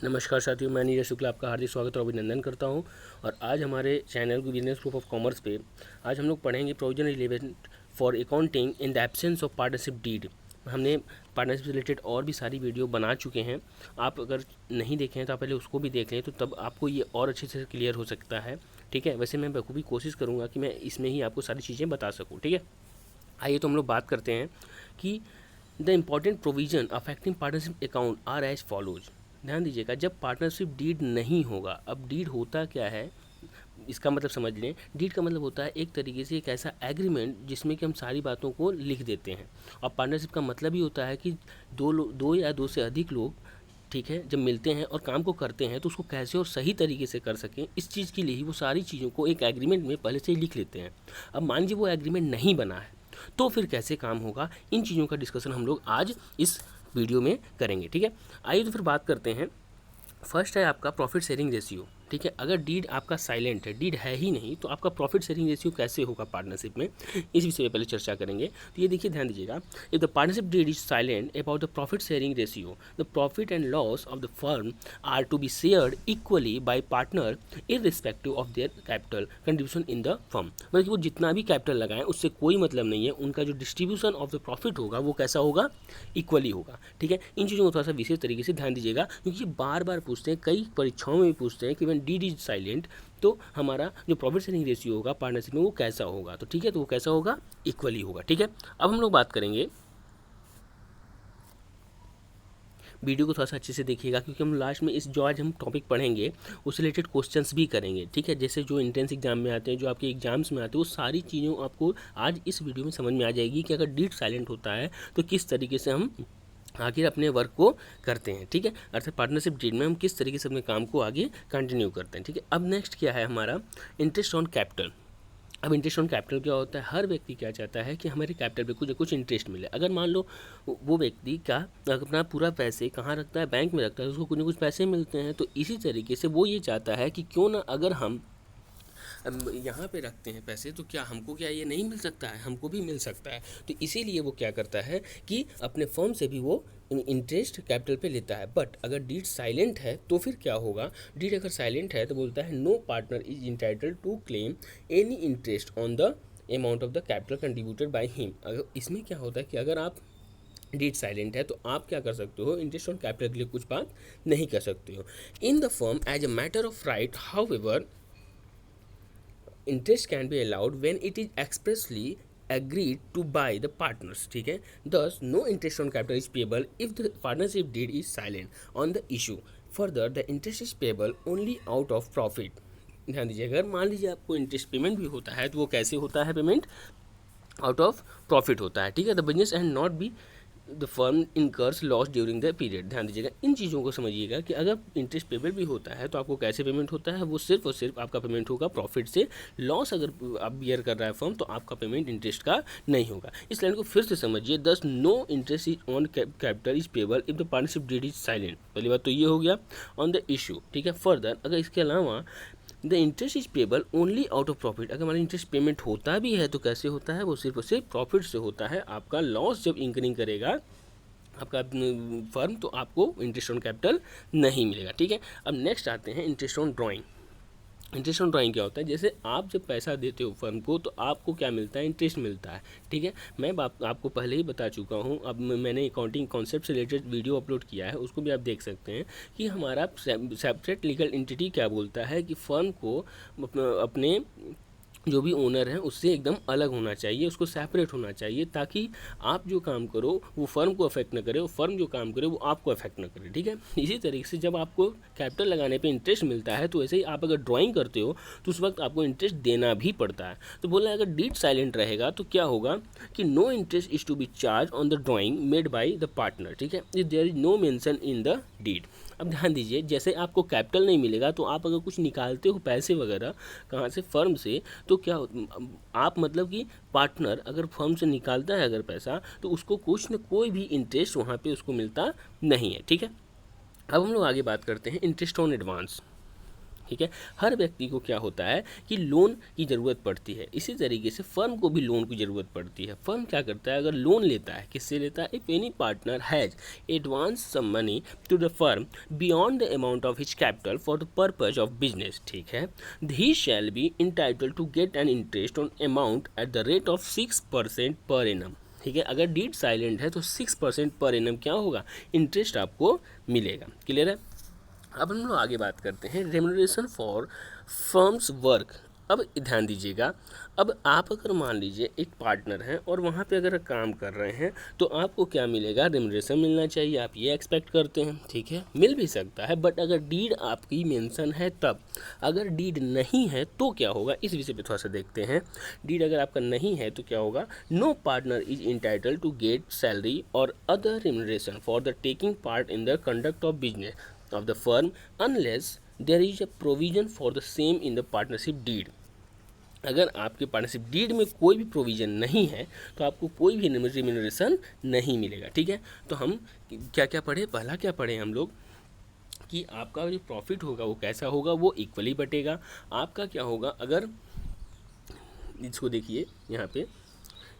नमस्कार साथियों, मैं नीरज शुक्ला आपका हार्दिक स्वागत और अभिनंदन करता हूं। और आज हमारे चैनल को बिजनेस ग्रुप ऑफ कॉमर्स पे आज हम लोग पढ़ेंगे provision relevant for accounting in the absence of partnership deed. हमने पार्टनरशिप से रिलेटेड और भी सारी वीडियो बना चुके हैं। आप अगर नहीं देखे हैं तो आप पहले उसको भी देख लें, तो तब आपको ये और अच्छे से क्लियर हो सकता है। ठीक है, वैसे मैं बखूबी कोशिश करूँगा कि मैं इसमें ही आपको सारी चीज़ें बता सकूँ। ठीक है, आइए तो हम लोग बात करते हैं कि the important provision affecting partnership account are as follows. ध्यान दीजिएगा, जब पार्टनरशिप डीड नहीं होगा, अब डीड होता क्या है इसका मतलब समझ लें। डीड का मतलब होता है एक तरीके से एक ऐसा एग्रीमेंट जिसमें कि हम सारी बातों को लिख देते हैं। और पार्टनरशिप का मतलब ही होता है कि दो या दो से अधिक लोग, ठीक है, जब मिलते हैं और काम को करते हैं तो उसको कैसे और सही तरीके से कर सकें, इस चीज़ के लिए ही वो सारी चीज़ों को एक एग्रीमेंट में पहले से ही लिख लेते हैं। अब मान लीजिए वो एग्रीमेंट नहीं बना है तो फिर कैसे काम होगा, इन चीज़ों का डिस्कशन हम लोग आज इस वीडियो में करेंगे। ठीक है, आइए तो फिर बात करते हैं। फर्स्ट है आपका प्रॉफिट शेयरिंग रेशियो। ठीक है, अगर डीड आपका साइलेंट है, डीड है ही नहीं, तो आपका प्रॉफिट शेयरिंग रेशियो कैसे होगा पार्टनरशिप में, इस विषय में पहले चर्चा करेंगे। तो ये देखिए, ध्यान दीजिएगा, if the partnership deed is silent about the profit sharing ratio, the profit and loss of the firm are to be shared equally by partner irrespective of their capital contribution in the firm. मतलब कि वो जितना भी capital लगाएं उससे कोई मतलब नहीं है, उनका जो डिस्ट्रीब्यूशन ऑफ द प्रॉफिट होगा वो कैसा होगा, इक्वली होगा। ठीक है, इन चीज़ों को थोड़ा सा विशेष तरीके से ध्यान दीजिएगा, क्योंकि बार बार पूछते हैं, कई परीक्षाओं में भी पूछते हैं कि व्हेन डीड इज साइलेंट तो हमारा जो प्रॉफिट शेयरिंग रेशियो होगा पार्टनरशिप में वो कैसा होगा। तो ठीक है, तो वो कैसा होगा, इक्वली होगा। ठीक है, अब हम लोग बात करेंगे, वीडियो को थोड़ा सा अच्छे से देखिएगा, क्योंकि हम लास्ट में इस जो आज हम टॉपिक पढ़ेंगे उससे रिलेटेड क्वेश्चंस भी करेंगे। ठीक है, जैसे जो एंट्रेंस एग्जाम में आते हैं, जो आपके एग्जाम्स में आते हैं, वो सारी चीज़ों आपको आज इस वीडियो में समझ में आ जाएगी कि अगर डीड साइलेंट होता है तो किस तरीके से हम आखिर अपने वर्क को करते हैं। ठीक है, अर्थात पार्टनरशिप डीड में हम किस तरीके से अपने काम को आगे कंटिन्यू करते हैं। ठीक है, अब नेक्स्ट क्या है हमारा, इंटरेस्ट ऑन कैपिटल। अब इंटरेस्ट ऑन कैपिटल क्या होता है, हर व्यक्ति क्या चाहता है कि हमारे कैपिटल पे कुछ ना कुछ इंटरेस्ट मिले। अगर मान लो वो व्यक्ति क्या अपना पूरा पैसे कहाँ रखता है, बैंक में रखता है, उसको कुछ ना कुछ पैसे मिलते हैं, तो इसी तरीके से वो ये चाहता है कि क्यों ना अगर हम यहाँ पे रखते हैं पैसे, तो क्या हमको क्या ये नहीं मिल सकता है, हमको भी मिल सकता है। तो इसीलिए वो क्या करता है कि अपने फर्म से भी वो इंटरेस्ट कैपिटल पे लेता है। बट अगर डीड साइलेंट है तो फिर क्या होगा, डीड अगर साइलेंट है तो बोलता है no partner is entitled to claim any interest on the amount of the capital contributed by him. अगर इसमें क्या होता है कि अगर आप डीड साइलेंट है तो आप क्या कर सकते हो, इंटरेस्ट ऑन कैपिटल के लिए कुछ बात नहीं कर सकते हो। In the firm as a matter of right, however interest can be allowed when it is expressly agreed to by the partners. ठीक है, thus no interest on capital is payable if the partnership deed is silent on the issue. Further, the interest is payable only out of profit. ध्यान दीजिए, अगर मान लीजिए आपको interest payment भी होता है तो वो कैसे होता है, पेमेंट आउट ऑफ प्रॉफिट होता है। ठीक है, the business and not be the firm incurs loss during the period. ध्यान दीजिएगा, इन चीज़ों को समझिएगा कि अगर इंटरेस्ट पेबल भी होता है तो आपको कैसे पेमेंट होता है, वो सिर्फ और सिर्फ आपका पेमेंट होगा प्रॉफिट से। लॉस अगर आप बियर कर रहा है फर्म तो आपका पेमेंट इंटरेस्ट का नहीं होगा। इस लाइन को फिर से समझिए, thus no interest is on capital is payable if the partnership deed is silent. पहली बात तो ये हो गया ऑन द इशू। ठीक है, फर्दर अगर इसके अलावा the interest is payable only out of profit, अगर हमारा इंटरेस्ट पेमेंट होता भी है तो कैसे होता है, वो सिर्फ और सिर्फ प्रॉफिट से होता है। आपका लॉस जब इंक्रीज करेगा आपका फर्म तो आपको इंटरेस्ट ऑन कैपिटल नहीं मिलेगा। ठीक है, अब नेक्स्ट आते हैं interest on drawing. Interest on drawing क्या होता है, जैसे आप जब पैसा देते हो फर्म को तो आपको क्या मिलता है, इंटरेस्ट मिलता है। ठीक है, मैं आपको पहले ही बता चुका हूँ, अब मैंने अकाउंटिंग कॉन्सेप्ट से रिलेटेड वीडियो अपलोड किया है, उसको भी आप देख सकते हैं कि हमारा सेपरेट लीगल एंटिटी क्या बोलता है कि फर्म को अपने जो भी ओनर है उससे एकदम अलग होना चाहिए, उसको सेपरेट होना चाहिए, ताकि आप जो काम करो वो फर्म को अफेक्ट न करे और फर्म जो काम करे वो आपको अफेक्ट न करे। ठीक है, इसी तरीके से जब आपको कैपिटल लगाने पे इंटरेस्ट मिलता है तो ऐसे ही आप अगर ड्राइंग करते हो तो उस वक्त आपको इंटरेस्ट देना भी पड़ता है। तो बोला है अगर डीड साइलेंट रहेगा तो क्या होगा कि no interest is to be charge on the drawing made by the partner. ठीक है, there is no mention in the deed. अब ध्यान दीजिए, जैसे आपको कैपिटल नहीं मिलेगा तो आप अगर कुछ निकालते हो पैसे वगैरह कहाँ से, फर्म से, तो क्या आप मतलब कि पार्टनर अगर फर्म से निकालता है अगर पैसा तो उसको कुछ न कोई भी इंटरेस्ट वहाँ पे उसको मिलता नहीं है। ठीक है, अब हम लोग आगे बात करते हैं इंटरेस्ट ऑन एडवांस। ठीक है। हर व्यक्ति को क्या होता है कि लोन की ज़रूरत पड़ती है, इसी तरीके से फर्म को भी लोन की ज़रूरत पड़ती है। फर्म क्या करता है, अगर लोन लेता है, किससे लेता है, if any partner has advance some money to the firm beyond the amount of his capital for the purpose of business, ठीक है, he shall be entitled to get an interest on amount at the rate of 6% per annum, ठीक है। अगर deed silent है तो 6% per annum क्या होगा, interest आपको मिलेगा। क्लियर है। अब हम लोग आगे बात करते हैं रेम्यूनरेशन फॉर फर्म्स वर्क। अब ध्यान दीजिएगा, अब आप अगर मान लीजिए एक पार्टनर हैं और वहाँ पे अगर काम कर रहे हैं तो आपको क्या मिलेगा, रेम्यूनरेशन मिलना चाहिए, आप ये एक्सपेक्ट करते हैं, ठीक है, मिल भी सकता है, बट अगर डीड आपकी मेंशन है तब। अगर डीड नहीं है तो क्या होगा, इस विषय पे थोड़ा सा देखते हैं। डीड अगर आपका नहीं है तो क्या होगा, no partner is entitled to get salary और other remuneration for the taking part in the conduct of business of the firm unless there is a provision for the same in the partnership deed। अगर आपके partnership deed में कोई भी provision नहीं है तो आपको कोई भी रेम्यूनरेशन नहीं मिलेगा, ठीक है। तो हम क्या क्या पढ़े, पहला क्या पढ़े हम लोग कि आपका जो प्रॉफिट होगा वो कैसा होगा, वो इक्वली बटेगा। आपका क्या होगा, अगर इसको देखिए यहाँ पे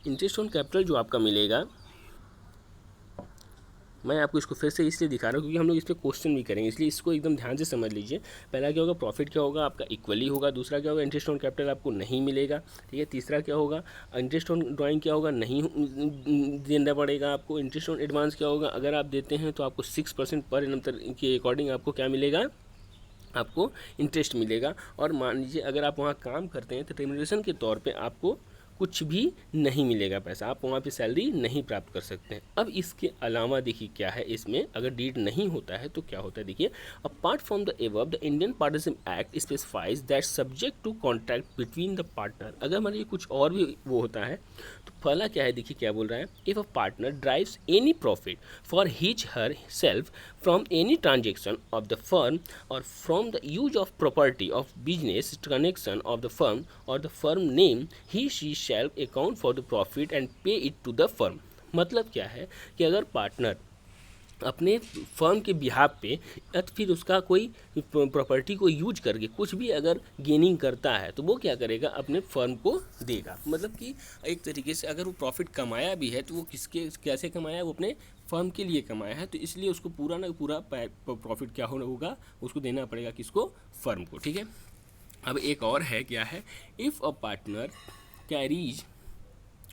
इंटरेस्ट ऑन कैपिटल जो आपका मिलेगा, मैं आपको इसको फिर से इसलिए दिखा रहा हूँ क्योंकि हम लोग इस पर क्वेश्चन भी करेंगे, इसलिए इसको एकदम ध्यान से समझ लीजिए। पहला क्या होगा, प्रॉफिट क्या होगा आपका इक्वली होगा। दूसरा क्या होगा, इंटरेस्ट ऑन कैपिटल आपको नहीं मिलेगा, ठीक है। तीसरा क्या होगा, इंटरेस्ट ऑन ड्राइंग क्या होगा, नहीं देना पड़ेगा आपको। इंटरेस्ट ऑन एडवांस क्या होगा, अगर आप देते हैं तो आपको 6% पर एनम के अकॉर्डिंग आपको क्या मिलेगा, आपको इंटरेस्ट मिलेगा। और मान लीजिए अगर आप वहाँ काम करते हैं तो रेम्यूनरेशन के तौर पे आपको कुछ भी नहीं मिलेगा पैसा, आप वहाँ पे सैलरी नहीं प्राप्त कर सकते हैं। अब इसके अलावा देखिए क्या है इसमें, अगर डीड नहीं होता है तो क्या होता है, देखिए apart from the above the Indian partnership act specifies that subject to contract between the partner. अगर मान लीजिए कुछ और भी वो होता है तो पहला क्या है, देखिए क्या बोल रहा है, if a partner drives any profit for his her self from any transaction of the firm or from the use of property of business connection of the firm or the firm name, he she shall account for the profit and pay it to the firm. मतलब क्या है कि अगर partner अपने firm के behalf पे या फिर उसका कोई प्रॉपर्टी को यूज करके कुछ भी अगर गेनिंग करता है तो वो क्या करेगा, अपने फर्म को देगा। मतलब कि एक तरीके से अगर वो प्रॉफिट कमाया भी है तो वो किसके कैसे कमाया, वो अपने फर्म के लिए कमाया है, तो इसलिए उसको पूरा ना पूरा प्रॉफिट क्या होगा, उसको देना पड़ेगा किसको, फर्म को, ठीक है। अब एक और है, क्या है, if a partner carries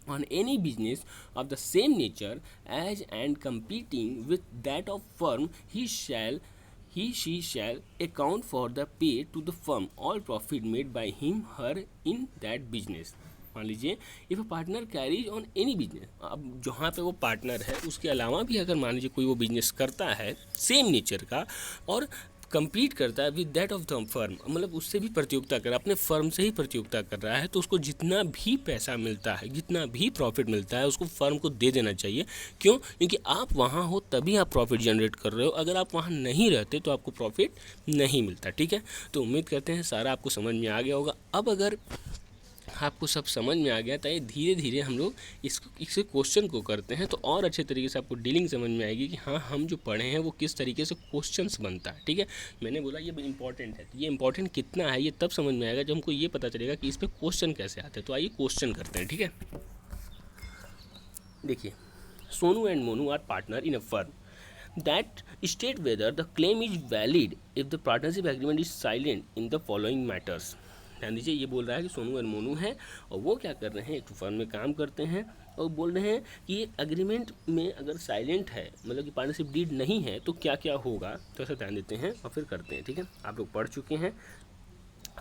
on any business of the same nature as and competing with that of firm, she shall account for the pay to the firm all profit made by him her in that business। मान लीजिए if a partner carries on any business, अब जहाँ पे वो partner है उसके अलावा भी अगर मान लीजिए कोई वो बिजनेस करता है सेम नेचर का और compete करता है with that of the firm, मतलब उससे भी प्रतियोगिता कर, अपने फर्म से ही प्रतियोगिता कर रहा है, तो उसको जितना भी पैसा मिलता है, जितना भी प्रॉफिट मिलता है उसको फर्म को दे देना चाहिए। क्यों, क्योंकि आप वहाँ हो तभी आप प्रॉफिट जनरेट कर रहे हो, अगर आप वहाँ नहीं रहते तो आपको प्रॉफिट नहीं मिलता, ठीक है। तो उम्मीद करते हैं सारा आपको समझ में आ गया होगा। अब अगर आपको सब समझ में आ गया तो ये धीरे धीरे हम लोग इसके क्वेश्चन को करते हैं तो और अच्छे तरीके से आपको डीलिंग समझ में आएगी कि हाँ हम जो पढ़े हैं वो किस तरीके से क्वेश्चंस बनता है, ठीक है। मैंने बोला ये इंपॉर्टेंट है, ये इंपॉर्टेंट कितना है ये तब समझ में आएगा जब हमको ये पता चलेगा कि इस पर क्वेश्चन कैसे आते हैं। तो आइए क्वेश्चन करते हैं, ठीक है। देखिए, Sonu and Monu are partner in a firm that state whether the claim is valid if the partnership agreement is silent in the following matters. ध्यान दीजिए, ये बोल रहा है कि सोनू और मोनू हैं और वो क्या कर रहे हैं, एक फर्म में काम करते हैं और बोल रहे हैं कि ये एग्रीमेंट में अगर साइलेंट है, मतलब कि पार्टनरशिप डीड नहीं है तो क्या क्या होगा, तो ऐसा ध्यान देते हैं और फिर करते हैं, ठीक है। आप लोग पढ़ चुके हैं,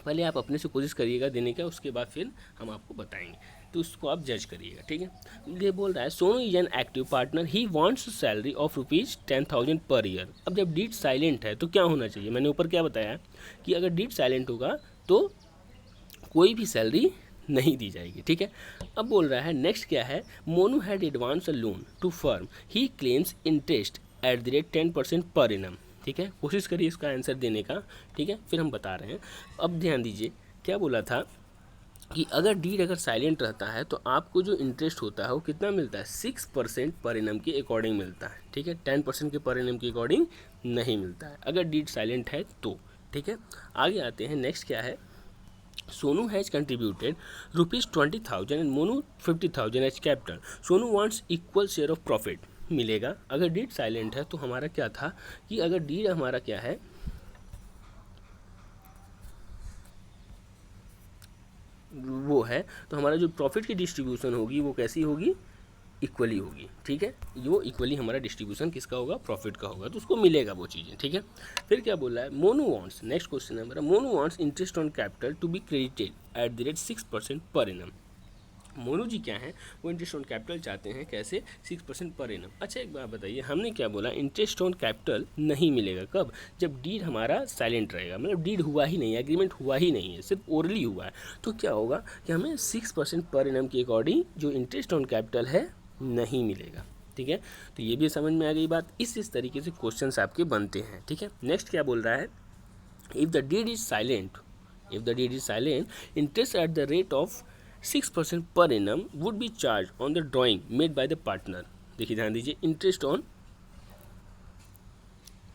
पहले आप अपने से कोशिश करिएगा देने का, उसके बाद फिर हम आपको बताएंगे, तो उसको आप जज करिएगा, ठीक है। ये बोल रहा है Sonu is an active partner, he wants salary of ₹10,000 per year. अब जब डीड साइलेंट है तो क्या होना चाहिए, मैंने ऊपर क्या बताया कि अगर डीड साइलेंट होगा तो कोई भी सैलरी नहीं दी जाएगी, ठीक है। अब बोल रहा है नेक्स्ट क्या है, Monu had advance a loan to firm, he claims interest at the rate 10% per annum, ठीक है। कोशिश करिए इसका आंसर देने का, ठीक है, फिर हम बता रहे हैं। अब ध्यान दीजिए क्या बोला था कि अगर डीड अगर साइलेंट रहता है तो आपको जो इंटरेस्ट होता है वो कितना मिलता है, 6% पर एनम के अकॉर्डिंग मिलता है, ठीक है। 10% के पर एनम के अकॉर्डिंग नहीं मिलता है अगर डीड साइलेंट है तो, ठीक है, आगे आते हैं। नेक्स्ट क्या है, Sonu has contributed ₹20,000 and Monu 50,000 as capital. Sonu wants equal share of profit मिलेगा। अगर डीड साइलेंट है तो हमारा क्या था कि अगर डीड हमारा क्या है, वो है, तो हमारा जो प्रॉफिट की डिस्ट्रीब्यूशन होगी वो कैसी होगी, इक्वली होगी। ठीक है, वो इक्वली हमारा डिस्ट्रीब्यूशन किसका होगा, प्रॉफिट का होगा, तो उसको मिलेगा वो चीज़ें। ठीक है, फिर क्या बोला है, मोनू वांट्स, नेक्स्ट क्वेश्चन है हमारा, Monu wants interest on capital to be credited at the rate 6% per annum. Monu जी क्या है, वो इंटरेस्ट ऑन कैपिटल चाहते हैं, कैसे, 6% पर एनम। अच्छा एक बात बताइए, हमने क्या बोला, इंटरेस्ट ऑन कैपिटल नहीं मिलेगा कब, जब डीड हमारा साइलेंट रहेगा, मतलब डीड हुआ ही नहीं है, एग्रीमेंट हुआ ही नहीं है, सिर्फ ओरली हुआ है। तो क्या होगा कि हमें 6% पर एनम के अकॉर्डिंग जो इंटरेस्ट ऑन कैपिटल है नहीं मिलेगा। ठीक है, तो ये भी समझ में आ गई बात। इस तरीके से क्वेश्चंस आपके बनते हैं। ठीक है, नेक्स्ट क्या बोल रहा है, if the deed is silent, if the deed is silent interest at the rate of 6% per annum would be charge on the drawing made by the partner. देखिए ध्यान दीजिए, इंटरेस्ट ऑन,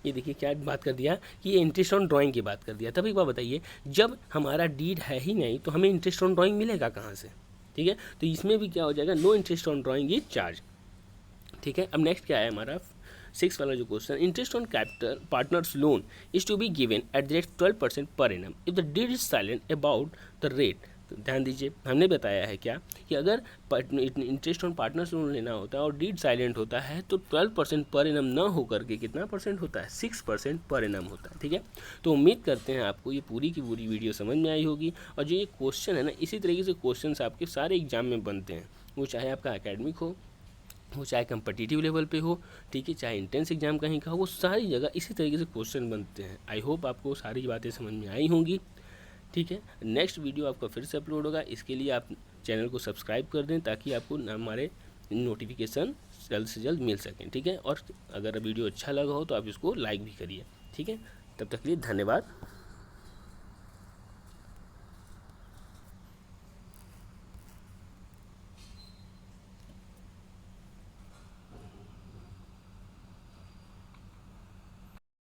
ये देखिए क्या बात कर दिया कि ये इंटरेस्ट ऑन ड्राइंग की बात कर दिया। तब एक बात बताइए, जब हमारा डीड है ही नहीं तो हमें इंटरेस्ट ऑन ड्राइंग मिलेगा कहाँ से। ठीक है, तो इसमें भी क्या हो जाएगा, no interest on drawing is charge. ठीक है, अब नेक्स्ट क्या है हमारा 6 वाला जो question, interest on capital partners loan is to be given at the rate 12% per annum if the deed is silent about the rate. तो ध्यान दीजिए, हमने बताया है क्या कि अगर इंटरेस्ट ऑन पार्टनर्स लोन लेना होता है और डीड साइलेंट होता है तो 12% पर एनम ना होकर के कितना परसेंट होता है, 6% पर एनम होता है। ठीक है, तो उम्मीद करते हैं आपको ये पूरी की पूरी वीडियो समझ में आई होगी। और जो ये क्वेश्चन है ना, इसी तरीके से क्वेश्चन आपके सारे एग्जाम में बनते हैं, वो चाहे आपका एकेडमिक हो, वो चाहे कम्पिटिटिव लेवल पे हो, ठीक है, चाहे इंट्रेंस एग्जाम कहीं का हो, वो सारी जगह इसी तरीके से क्वेश्चन बनते हैं। आई होप आपको सारी बातें समझ में आई होंगी। ठीक है, नेक्स्ट वीडियो आपका फिर से अपलोड होगा, इसके लिए आप चैनल को सब्सक्राइब कर दें ताकि आपको हमारे नोटिफिकेशन जल्द से जल्द मिल सकें। ठीक है, और अगर वीडियो अच्छा लगा हो तो आप इसको लाइक भी करिए। ठीक है, तब तक के लिए धन्यवाद।